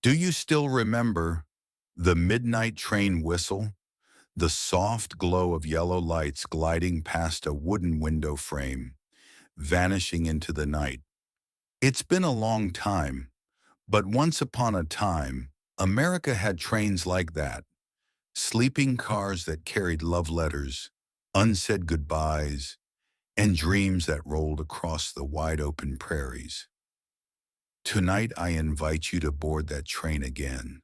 Do you still remember the midnight train whistle? The soft glow of yellow lights gliding past a wooden window frame, vanishing into the night. It's been a long time, but once upon a time, America had trains like that, sleeping cars that carried love letters, unsaid goodbyes, and dreams that rolled across the wide-open prairies. Tonight I invite you to board that train again.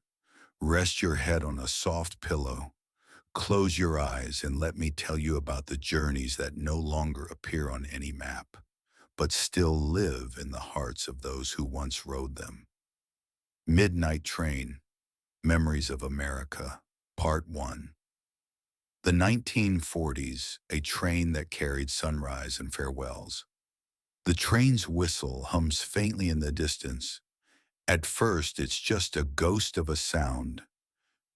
Rest your head on a soft pillow. Close your eyes and let me tell you about the journeys that no longer appear on any map, but still live in the hearts of those who once rode them. Midnight Train, Memories of America, Part 1. The 1940s, a train that carried sunrise and farewells. The train's whistle hums faintly in the distance. At first, it's just a ghost of a sound,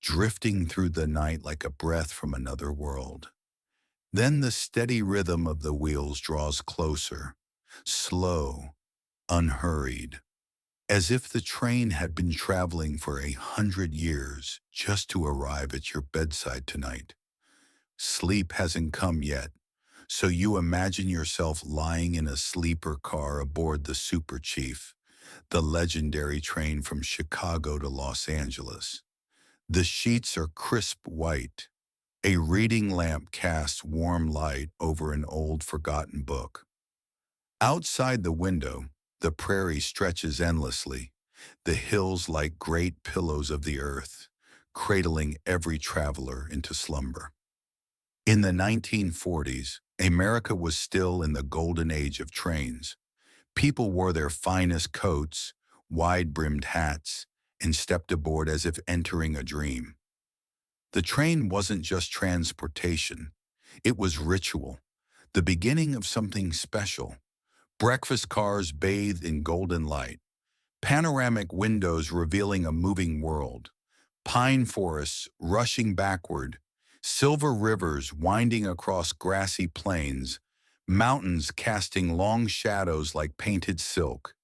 drifting through the night like a breath from another world. Then the steady rhythm of the wheels draws closer, slow, unhurried, as if the train had been traveling for 100 years just to arrive at your bedside tonight. Sleep hasn't come yet, so you imagine yourself lying in a sleeper car aboard the Super Chief, the legendary train from Chicago to Los Angeles. The sheets are crisp white. A reading lamp casts warm light over an old forgotten book. Outside the window, the prairie stretches endlessly, the hills like great pillows of the earth, cradling every traveler into slumber. In the 1940s, America was still in the golden age of trains. People wore their finest coats, wide-brimmed hats, and stepped aboard as if entering a dream. The train wasn't just transportation. It was ritual, the beginning of something special. Breakfast cars bathed in golden light, panoramic windows revealing a moving world, pine forests rushing backward, silver rivers winding across grassy plains, mountains casting long shadows like painted silk.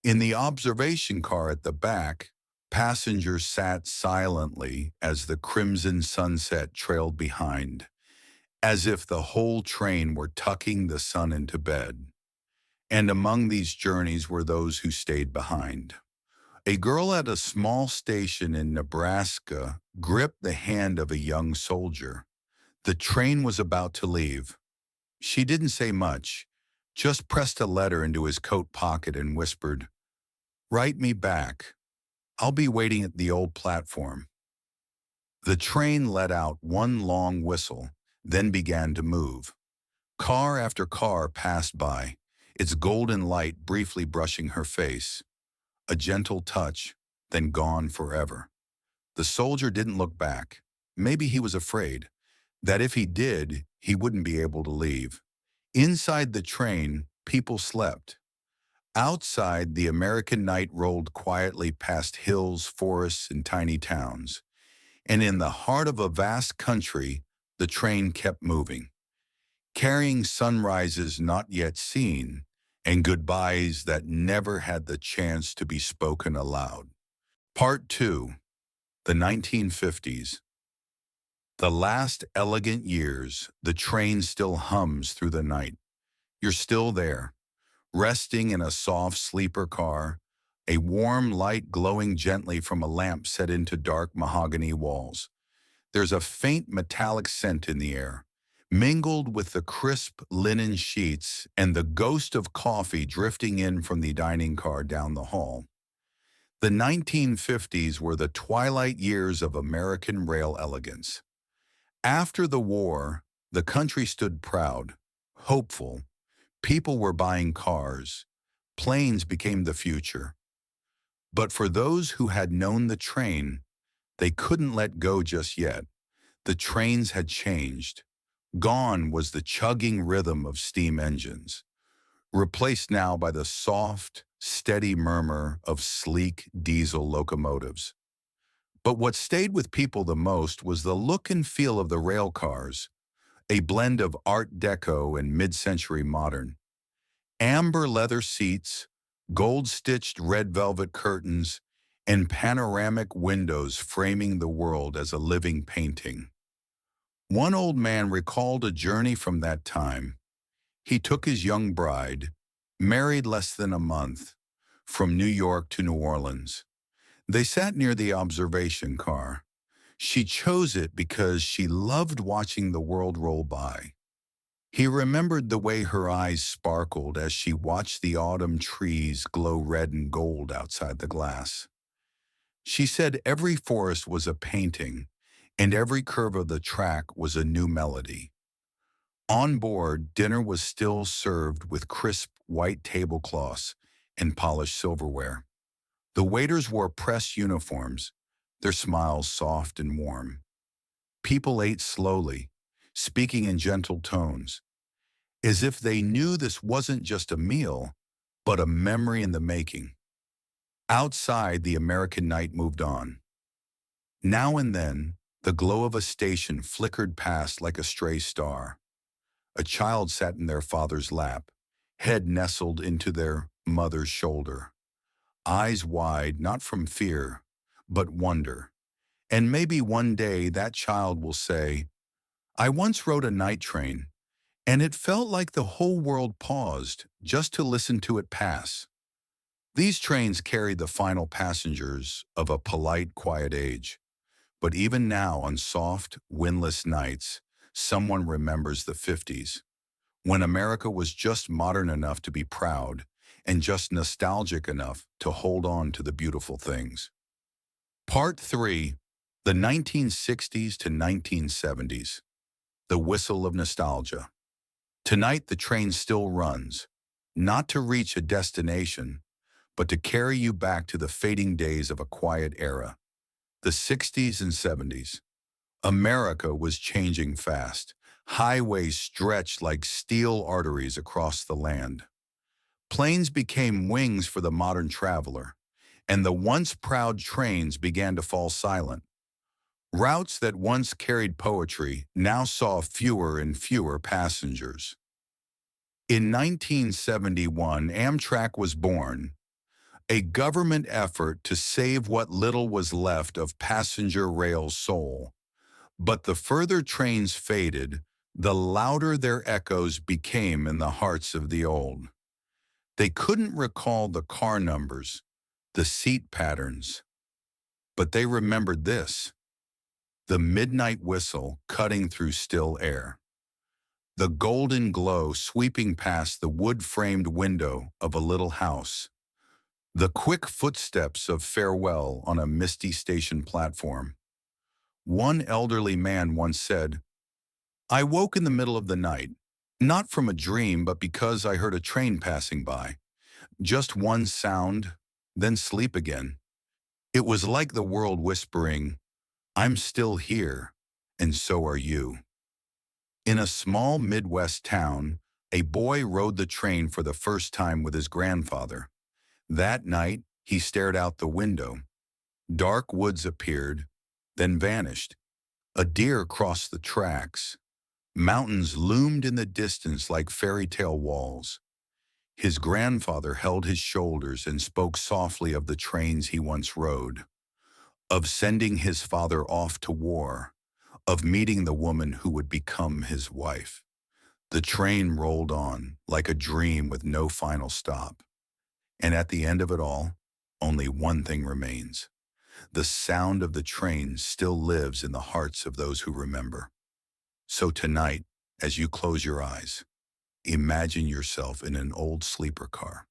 In the observation car at the back, passengers sat silently as the crimson sunset trailed behind, as if the whole train were tucking the sun into bed. And among these journeys were those who stayed behind. A girl at a small station in Nebraska gripped the hand of a young soldier. The train was about to leave. She didn't say much, just pressed a letter into his coat pocket and whispered, "Write me back. I'll be waiting at the old platform." The train let out one long whistle, then began to move. Car after car passed by, its golden light briefly brushing her face. A gentle touch, then gone forever. The soldier didn't look back. Maybe he was afraid that if he did, he wouldn't be able to leave. Inside the train, people slept. Outside, the American night rolled quietly past hills, forests, and tiny towns. And in the heart of a vast country, the train kept moving, carrying sunrises not yet seen and goodbyes that never had the chance to be spoken aloud. Part 2. The 1950s. The last elegant years, the train still hums through the night. You're still there, resting in a soft sleeper car, a warm light glowing gently from a lamp set into dark mahogany walls. There's a faint metallic scent in the air, mingled with the crisp linen sheets and the ghost of coffee drifting in from the dining car down the hall. The 1950s were the twilight years of American rail elegance. After the war, the country stood proud, hopeful. People were buying cars. Planes became the future. But for those who had known the train, they couldn't let go just yet. The trains had changed. Gone was the chugging rhythm of steam engines, replaced now by the soft, steady murmur of sleek diesel locomotives. But what stayed with people the most was the look and feel of the rail cars, a blend of Art Deco and mid-century modern. Amber leather seats, gold-stitched red velvet curtains, and panoramic windows framing the world as a living painting. One old man recalled a journey from that time. He took his young bride, married less than a month, from New York to New Orleans. They sat near the observation car. She chose it because she loved watching the world roll by. He remembered the way her eyes sparkled as she watched the autumn trees glow red and gold outside the glass. She said every forest was a painting, and every curve of the track was a new melody. On board, dinner was still served with crisp white tablecloths and polished silverware. The waiters wore press uniforms, their smiles soft and warm. People ate slowly, speaking in gentle tones, as if they knew this wasn't just a meal, but a memory in the making. Outside, the American night moved on. Now and then, the glow of a station flickered past like a stray star. A child sat in their father's lap, head nestled into their mother's shoulder, eyes wide not from fear, but wonder. And maybe one day that child will say, I once rode a night train, and it felt like the whole world paused just to listen to it pass. These trains carried the final passengers of a polite, quiet age. But even now, on soft, windless nights, someone remembers the 50s, when America was just modern enough to be proud and just nostalgic enough to hold on to the beautiful things. Part 3, the 1960s to 1970s, the whistle of nostalgia. Tonight the train still runs, not to reach a destination, but to carry you back to the fading days of a quiet era, the 60s and 70s. America was changing fast. Highways stretched like steel arteries across the land. Planes became wings for the modern traveler, and the once proud trains began to fall silent. Routes that once carried poetry now saw fewer and fewer passengers. In 1971, Amtrak was born, a government effort to save what little was left of passenger rail soul. But the further trains faded, the louder their echoes became in the hearts of the old. They couldn't recall the car numbers, the seat patterns, but they remembered this: the midnight whistle cutting through still air, the golden glow sweeping past the wood-framed window of a little house, the quick footsteps of farewell on a misty station platform. One elderly man once said, I woke in the middle of the night, not from a dream, but because I heard a train passing by. Just one sound, then sleep again. It was like the world whispering, I'm still here, and so are you. In a small Midwest town, a boy rode the train for the first time with his grandfather. That night, he stared out the window. Dark woods appeared, then vanished. A deer crossed the tracks. Mountains loomed in the distance like fairy tale walls. His grandfather held his shoulders and spoke softly of the trains he once rode, of sending his father off to war, of meeting the woman who would become his wife. The train rolled on like a dream with no final stop. And at the end of it all, only one thing remains. The sound of the train still lives in the hearts of those who remember. So tonight, as you close your eyes, imagine yourself in an old sleeper car.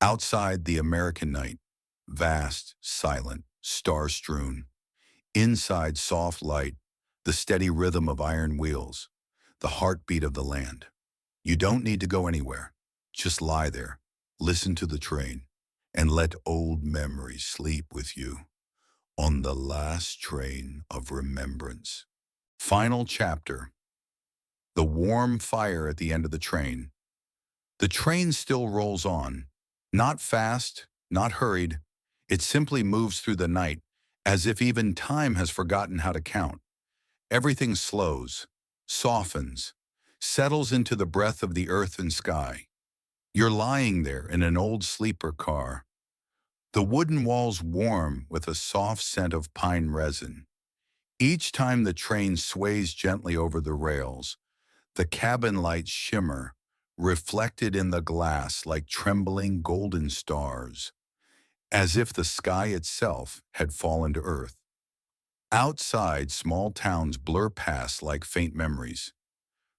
Outside, the American night, vast, silent, star-strewn. Inside, soft light, the steady rhythm of iron wheels, the heartbeat of the land. You don't need to go anywhere. Just lie there, listen to the train, and let old memories sleep with you on the last train of remembrance. Final chapter. The warm fire at the end of the train. The train still rolls on, not fast, not hurried. It simply moves through the night, as if even time has forgotten how to count. Everything slows, softens, settles into the breath of the earth and sky. You're lying there in an old sleeper car. The wooden walls warm with a soft scent of pine resin. Each time the train sways gently over the rails, the cabin lights shimmer, reflected in the glass like trembling golden stars, as if the sky itself had fallen to earth. Outside, small towns blur past like faint memories.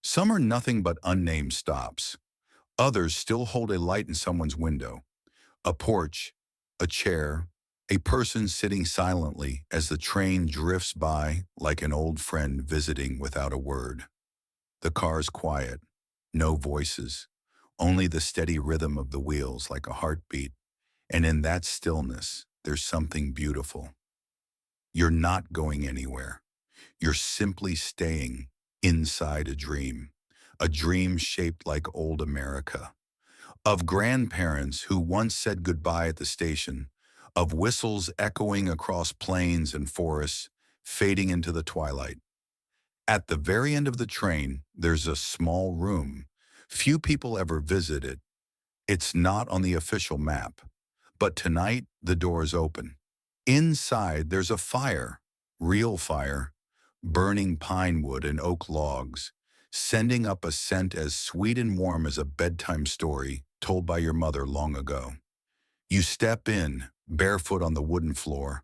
Some are nothing but unnamed stops. Others still hold a light in someone's window, a porch, a chair, a person sitting silently as the train drifts by like an old friend visiting without a word. The car's quiet, no voices, only the steady rhythm of the wheels like a heartbeat. And in that stillness, there's something beautiful. You're not going anywhere. You're simply staying inside a dream shaped like old America, of grandparents who once said goodbye at the station, of whistles echoing across plains and forests, fading into the twilight. At the very end of the train, there's a small room. Few people ever visit it. It's not on the official map. But tonight, the door is open. Inside, there's a fire, real fire, burning pine wood and oak logs, sending up a scent as sweet and warm as a bedtime story told by your mother long ago. You step in, barefoot on the wooden floor,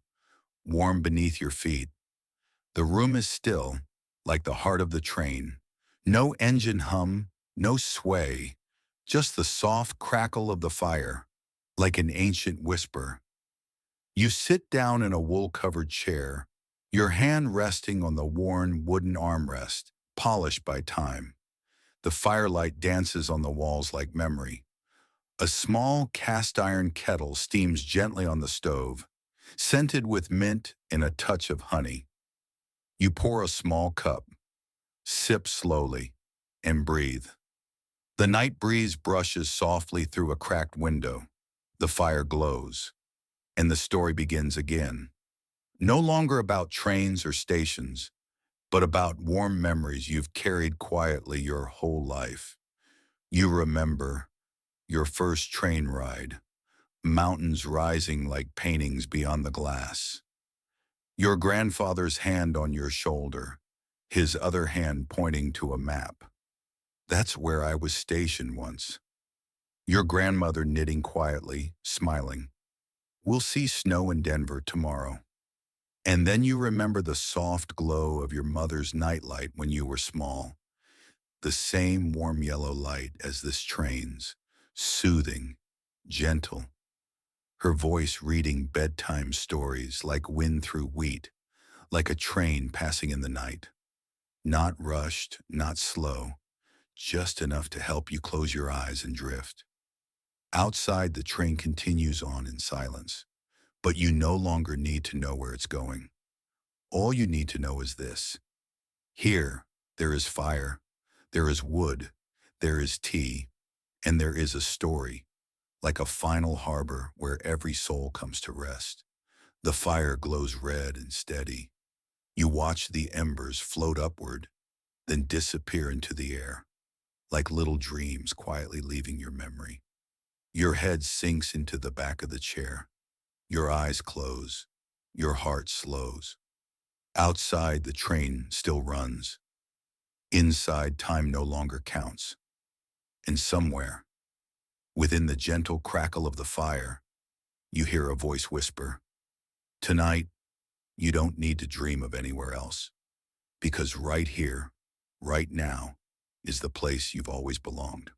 warm beneath your feet. The room is still, like the heart of the train. No engine hum, no sway, just the soft crackle of the fire, like an ancient whisper. You sit down in a wool-covered chair, your hand resting on the worn wooden armrest, polished by time. The firelight dances on the walls like memory. A small cast-iron kettle steams gently on the stove, scented with mint and a touch of honey. You pour a small cup, sip slowly, and breathe. The night breeze brushes softly through a cracked window. The fire glows, and the story begins again. No longer about trains or stations, but about warm memories you've carried quietly your whole life. You remember your first train ride, mountains rising like paintings beyond the glass. Your grandfather's hand on your shoulder, his other hand pointing to a map. That's where I was stationed once. Your grandmother knitting quietly, smiling. We'll see snow in Denver tomorrow. And then you remember the soft glow of your mother's nightlight when you were small. The same warm yellow light as this train's, soothing, gentle. Her voice reading bedtime stories like wind through wheat, like a train passing in the night. Not rushed, not slow, just enough to help you close your eyes and drift. Outside, the train continues on in silence, but you no longer need to know where it's going. All you need to know is this. Here, there is fire, there is wood, there is tea, and there is a story, like a final harbor where every soul comes to rest. The fire glows red and steady. You watch the embers float upward, then disappear into the air, like little dreams quietly leaving your memory. Your head sinks into the back of the chair. Your eyes close. Your heart slows. Outside, the train still runs. Inside, time no longer counts. And somewhere, within the gentle crackle of the fire, you hear a voice whisper, "Tonight, you don't need to dream of anywhere else, because right here, right now, is the place you've always belonged."